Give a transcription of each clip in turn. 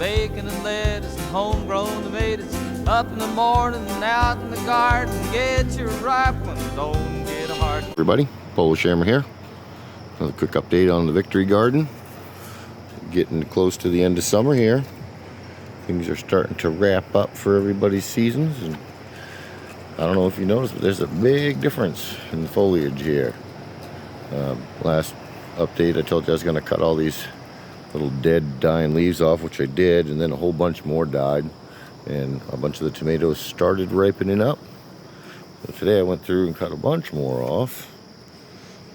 bacon and lettuce and homegrown tomatoes. Up in the morning and out in the garden, get your ripe ones, don't get a hard. Everybody, Polo Shammer here. Another quick update on the Victory Garden. Getting close to the end of summer here. Things are starting to wrap up for everybody's seasons. And I don't know if you noticed, but there's a big difference in the foliage here. Last update I told you I was going to cut all these little dead dying leaves off, which I did, and then a whole bunch more died, and a bunch of the tomatoes started ripening up. So today I went through and cut a bunch more off.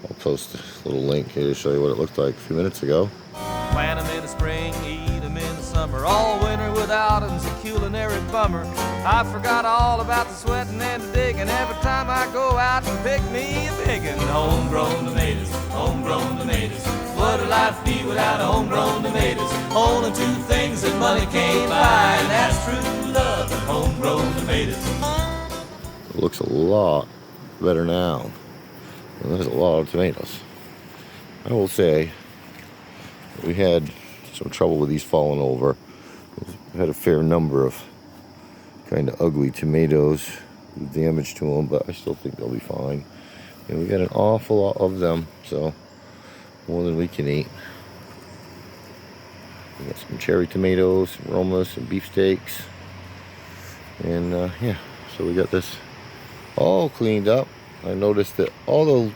I'll post a little link here to show you what it looked like a few minutes ago. Plant them in the spring, eat them in the summer. All winter without them's a culinary bummer. I forgot all about the sweating and the digging every time I go out and pick me a biggin'. Homegrown tomatoes, homegrown tomatoes. What would life be without homegrown tomatoes? Only two things that money can't buy, and that's true love and homegrown tomatoes. It looks a lot better now. And there's a lot of tomatoes. I will say, we had some trouble with these falling over. We had a fair number of kind of ugly tomatoes with damage to them, but I still think they'll be fine. And we got an awful lot of them, so more than we can eat. We got some cherry tomatoes, some Romas, some beefsteaks. And yeah, so we got this all cleaned up. I noticed that all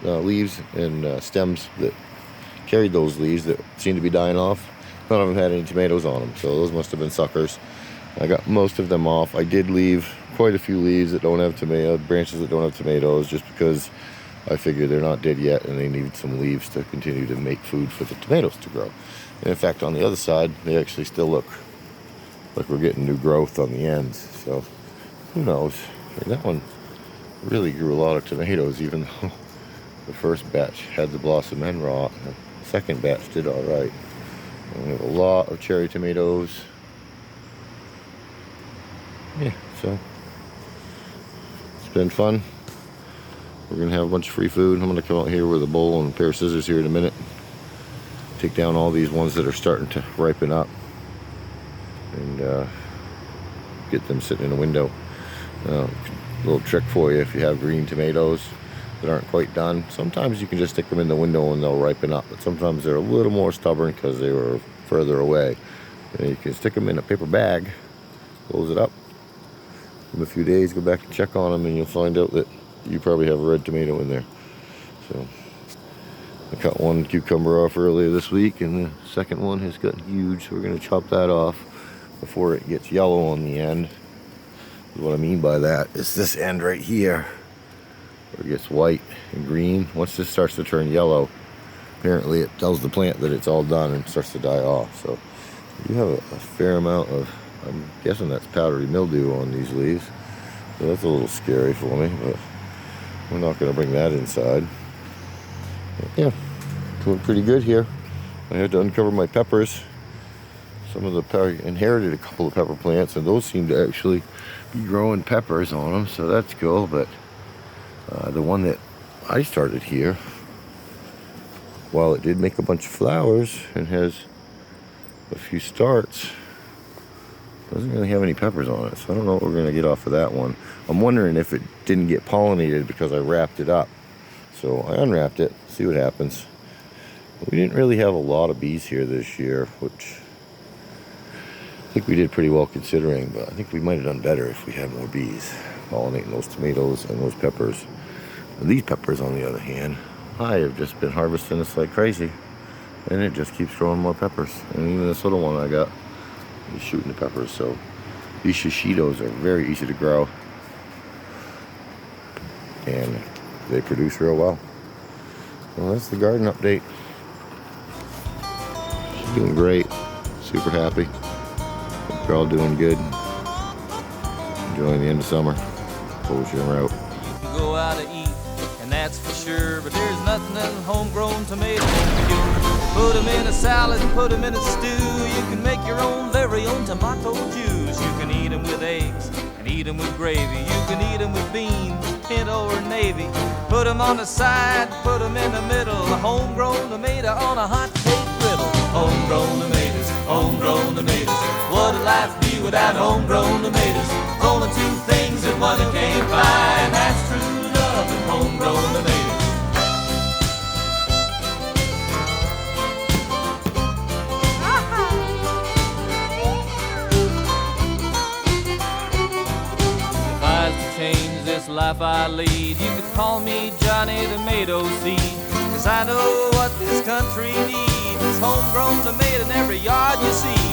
the leaves and stems that carried those leaves that seemed to be dying off, none of them had any tomatoes on them, so those must have been suckers. I got most of them off. I did leave quite a few leaves that don't have branches that don't have tomatoes, just because I figured they're not dead yet and they need some leaves to continue to make food for the tomatoes to grow. And in fact, on the other side, they actually still look like we're getting new growth on the ends, so who knows. And that one really grew a lot of tomatoes, even though the first batch had the blossom end rot. The second batch did all right. And we have a lot of cherry tomatoes. Yeah, so it's been fun. We're gonna have a bunch of free food. I'm gonna come out here with a bowl and a pair of scissors here in a minute. Take down all these ones that are starting to ripen up and get them sitting in a window. Little trick for you: if you have green tomatoes that aren't quite done, sometimes you can just stick them in the window and they'll ripen up, but sometimes they're a little more stubborn because they were further away. And you can stick them in a paper bag, close it up, in a few days go back and check on them, and you'll find out that you probably have a red tomato in there. So I cut one cucumber off earlier this week, and the second one has gotten huge, so we're going to chop that off before it gets yellow on the end. What I mean by that is this end right here, where it gets white and green. Once this starts to turn yellow, apparently it tells the plant that it's all done and starts to die off. So you have a fair amount of, I'm guessing that's powdery mildew on these leaves. So that's a little scary for me, but we're not going to bring that inside. But yeah, doing pretty good here. I had to uncover my peppers. Some of the inherited a couple of pepper plants, and those seem to actually be growing peppers on them, so that's cool. But the one that I started here, while it did make a bunch of flowers and has a few starts, doesn't really have any peppers on it, so I don't know what we're going to get off of that one. I'm wondering if it didn't get pollinated because I wrapped it up. So I unwrapped it, see what happens. We didn't really have a lot of bees here this year, which I think we did pretty well considering, but I think we might have done better if we had more bees pollinating those tomatoes and those peppers. And these peppers, on the other hand, I have just been harvesting this like crazy, and it just keeps growing more peppers. And even this little one I got is shooting the peppers. So these shishitos are very easy to grow, and they produce real well. Well, that's the garden update. She's doing great, super happy. We're all doing good. Enjoying the end of summer. Polo Shammer out. You can go out to eat, and that's for sure, but there's nothing that homegrown tomatoes can do. Put them in a salad and put them in a stew. You can make your own very own tomato juice. You can eat them with eggs and eat them with gravy. You can eat them with beans, pinto or navy. Put them on the side, put them in the middle. A homegrown tomato on a hot cake griddle. Homegrown tomatoes. homegrown tomatoes. What'd life be without homegrown tomatoes? There's only two things that money can't buy, and that's true love and homegrown tomatoes. If I was to change this life I lead, you could call me Johnny Tomato Seed, 'cause I know what this country needs is homegrown tomato in every yard you see.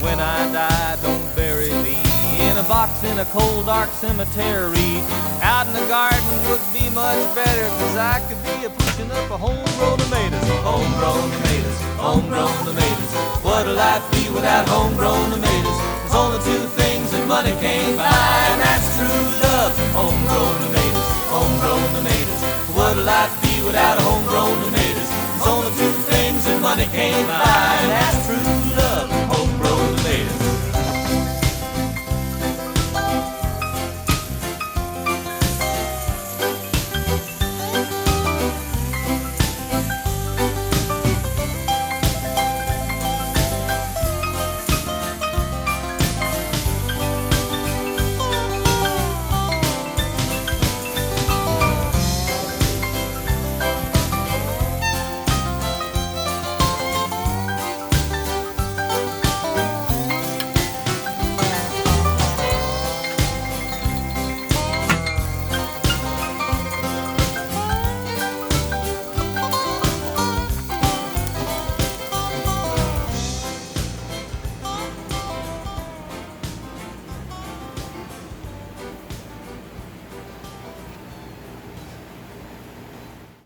When I die, don't bury me in a box in a cold dark cemetery. Out in the garden would be much better, 'cause I could be a pushing up a homegrown tomatoes. Homegrown tomatoes, homegrown tomatoes. What'd life be without homegrown tomatoes? There's only two things that money can't buy, and that's true love and homegrown tomatoes. Homegrown tomatoes. What'd life be without